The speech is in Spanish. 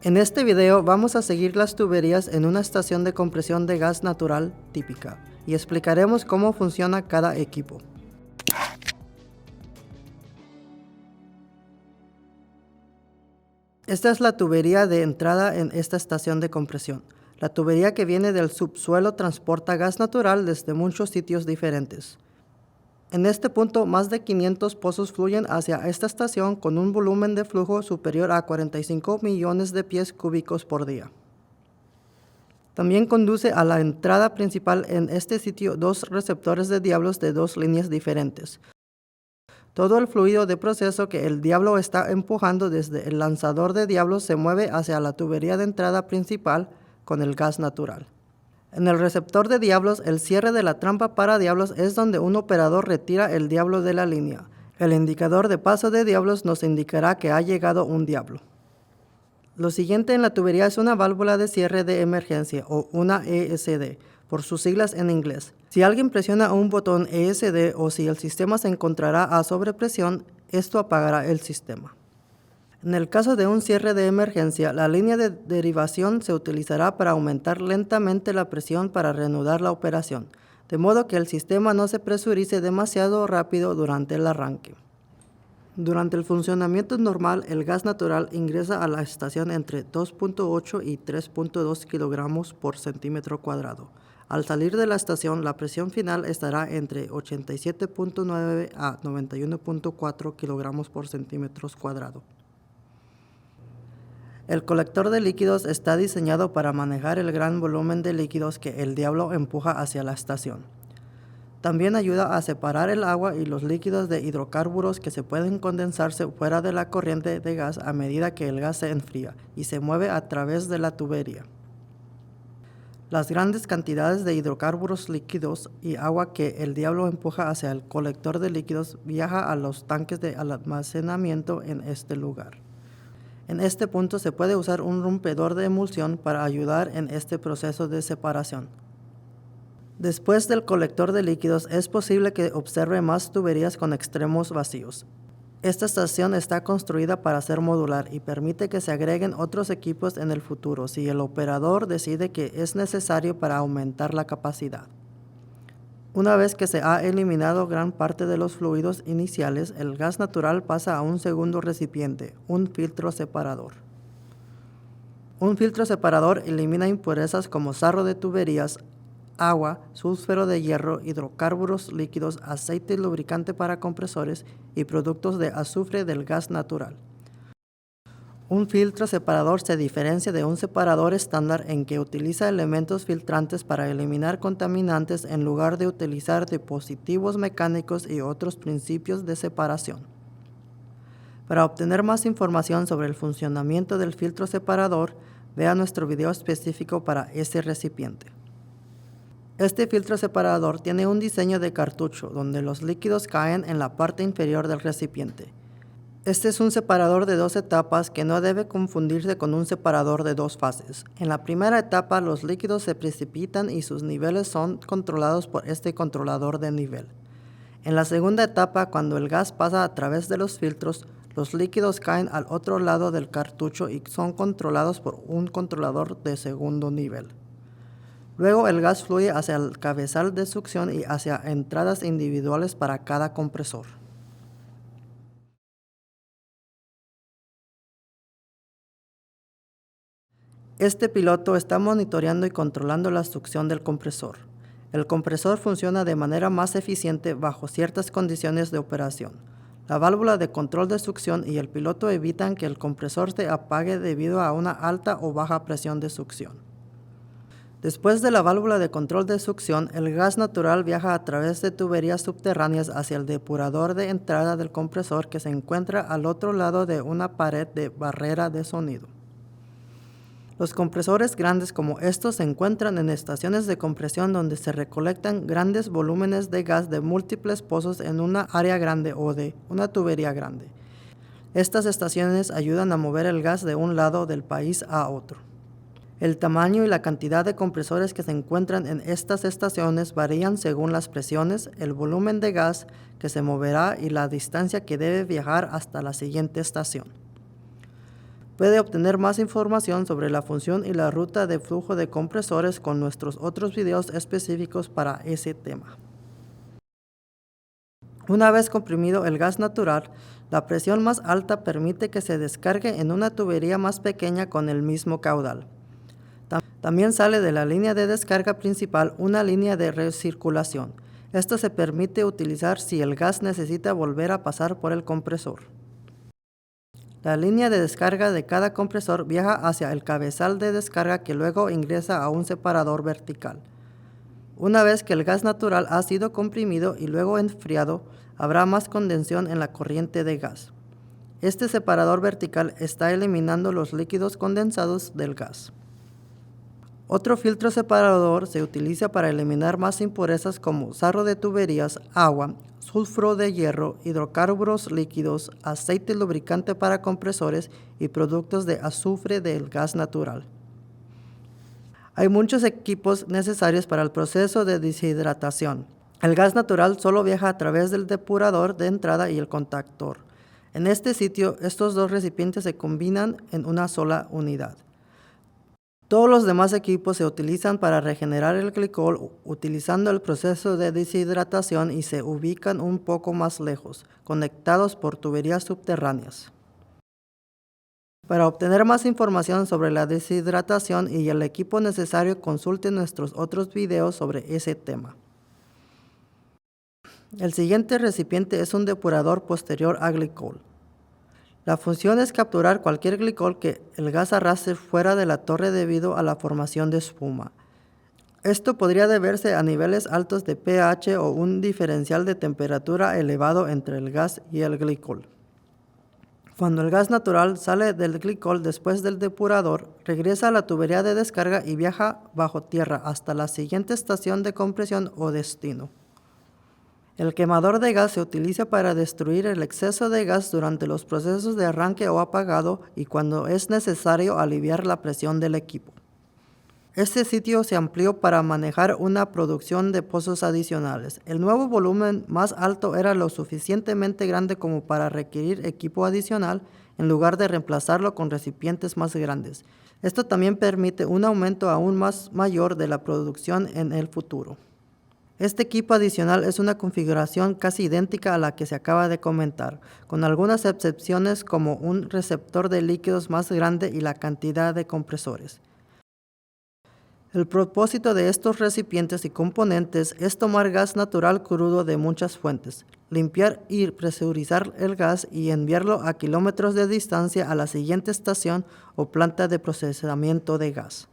En este video vamos a seguir las tuberías en una estación de compresión de gas natural típica y explicaremos cómo funciona cada equipo. Esta es la tubería de entrada en esta estación de compresión. La tubería que viene del subsuelo transporta gas natural desde muchos sitios diferentes. En este punto, más de 500 pozos fluyen hacia esta estación con un volumen de flujo superior a 45 millones de pies cúbicos por día. También conduce a la entrada principal en este sitio dos receptores de diablos de dos líneas diferentes. Todo el fluido de proceso que el diablo está empujando desde el lanzador de diablos se mueve hacia la tubería de entrada principal con el gas natural. En el receptor de diablos, el cierre de la trampa para diablos es donde un operador retira el diablo de la línea. El indicador de paso de diablos nos indicará que ha llegado un diablo. Lo siguiente en la tubería es una válvula de cierre de emergencia o una ESD, por sus siglas en inglés. Si alguien presiona un botón ESD o si el sistema se encontrará a sobrepresión, esto apagará el sistema. En el caso de un cierre de emergencia, la línea de derivación se utilizará para aumentar lentamente la presión para reanudar la operación, de modo que el sistema no se presurice demasiado rápido durante el arranque. Durante el funcionamiento normal, el gas natural ingresa a la estación entre 2.8 y 3.2 kilogramos por centímetro cuadrado. Al salir de la estación, la presión final estará entre 87.9 a 91.4 kilogramos por centímetro cuadrado. El colector de líquidos está diseñado para manejar el gran volumen de líquidos que el diablo empuja hacia la estación. También ayuda a separar el agua y los líquidos de hidrocarburos que se pueden condensarse fuera de la corriente de gas a medida que el gas se enfría y se mueve a través de la tubería. Las grandes cantidades de hidrocarburos líquidos y agua que el diablo empuja hacia el colector de líquidos viaja a los tanques de almacenamiento en este lugar. En este punto se puede usar un rompedor de emulsión para ayudar en este proceso de separación. Después del colector de líquidos es posible que observe más tuberías con extremos vacíos. Esta estación está construida para ser modular y permite que se agreguen otros equipos en el futuro si el operador decide que es necesario para aumentar la capacidad. Una vez que se ha eliminado gran parte de los fluidos iniciales, el gas natural pasa a un segundo recipiente, un filtro separador. Un filtro separador elimina impurezas como sarro de tuberías, agua, sulfuro de hierro, hidrocarburos líquidos, aceite lubricante para compresores y productos de azufre del gas natural. Un filtro separador se diferencia de un separador estándar en que utiliza elementos filtrantes para eliminar contaminantes en lugar de utilizar dispositivos mecánicos y otros principios de separación. Para obtener más información sobre el funcionamiento del filtro separador, vea nuestro video específico para ese recipiente. Este filtro separador tiene un diseño de cartucho donde los líquidos caen en la parte inferior del recipiente. Este es un separador de dos etapas que no debe confundirse con un separador de dos fases. En la primera etapa, los líquidos se precipitan y sus niveles son controlados por este controlador de nivel. En la segunda etapa, cuando el gas pasa a través de los filtros, los líquidos caen al otro lado del cartucho y son controlados por un controlador de segundo nivel. Luego el gas fluye hacia el cabezal de succión y hacia entradas individuales para cada compresor. Este piloto está monitoreando y controlando la succión del compresor. El compresor funciona de manera más eficiente bajo ciertas condiciones de operación. La válvula de control de succión y el piloto evitan que el compresor se apague debido a una alta o baja presión de succión. Después de la válvula de control de succión, el gas natural viaja a través de tuberías subterráneas hacia el depurador de entrada del compresor que se encuentra al otro lado de una pared de barrera de sonido. Los compresores grandes como estos se encuentran en estaciones de compresión donde se recolectan grandes volúmenes de gas de múltiples pozos en una área grande o de una tubería grande. Estas estaciones ayudan a mover el gas de un lado del país a otro. El tamaño y la cantidad de compresores que se encuentran en estas estaciones varían según las presiones, el volumen de gas que se moverá y la distancia que debe viajar hasta la siguiente estación. Puede obtener más información sobre la función y la ruta de flujo de compresores con nuestros otros videos específicos para ese tema. Una vez comprimido el gas natural, la presión más alta permite que se descargue en una tubería más pequeña con el mismo caudal. También sale de la línea de descarga principal una línea de recirculación. Esto se permite utilizar si el gas necesita volver a pasar por el compresor. La línea de descarga de cada compresor viaja hacia el cabezal de descarga que luego ingresa a un separador vertical. Una vez que el gas natural ha sido comprimido y luego enfriado, habrá más condensación en la corriente de gas. Este separador vertical está eliminando los líquidos condensados del gas. Otro filtro separador se utiliza para eliminar más impurezas como sarro de tuberías, agua, sulfuro de hierro, hidrocarburos líquidos, aceite lubricante para compresores y productos de azufre del gas natural. Hay muchos equipos necesarios para el proceso de deshidratación. El gas natural solo viaja a través del depurador de entrada y el contactor. En este sitio, estos dos recipientes se combinan en una sola unidad. Todos los demás equipos se utilizan para regenerar el glicol utilizando el proceso de deshidratación y se ubican un poco más lejos, conectados por tuberías subterráneas. Para obtener más información sobre la deshidratación y el equipo necesario, consulte nuestros otros videos sobre ese tema. El siguiente recipiente es un depurador posterior a glicol. La función es capturar cualquier glicol que el gas arrastre fuera de la torre debido a la formación de espuma. Esto podría deberse a niveles altos de pH o un diferencial de temperatura elevado entre el gas y el glicol. Cuando el gas natural sale del glicol después del depurador, regresa a la tubería de descarga y viaja bajo tierra hasta la siguiente estación de compresión o destino. El quemador de gas se utiliza para destruir el exceso de gas durante los procesos de arranque o apagado y cuando es necesario aliviar la presión del equipo. Este sitio se amplió para manejar una producción de pozos adicionales. El nuevo volumen más alto era lo suficientemente grande como para requerir equipo adicional en lugar de reemplazarlo con recipientes más grandes. Esto también permite un aumento aún más mayor de la producción en el futuro. Este equipo adicional es una configuración casi idéntica a la que se acaba de comentar, con algunas excepciones como un receptor de líquidos más grande y la cantidad de compresores. El propósito de estos recipientes y componentes es tomar gas natural crudo de muchas fuentes, limpiar y presurizar el gas y enviarlo a kilómetros de distancia a la siguiente estación o planta de procesamiento de gas.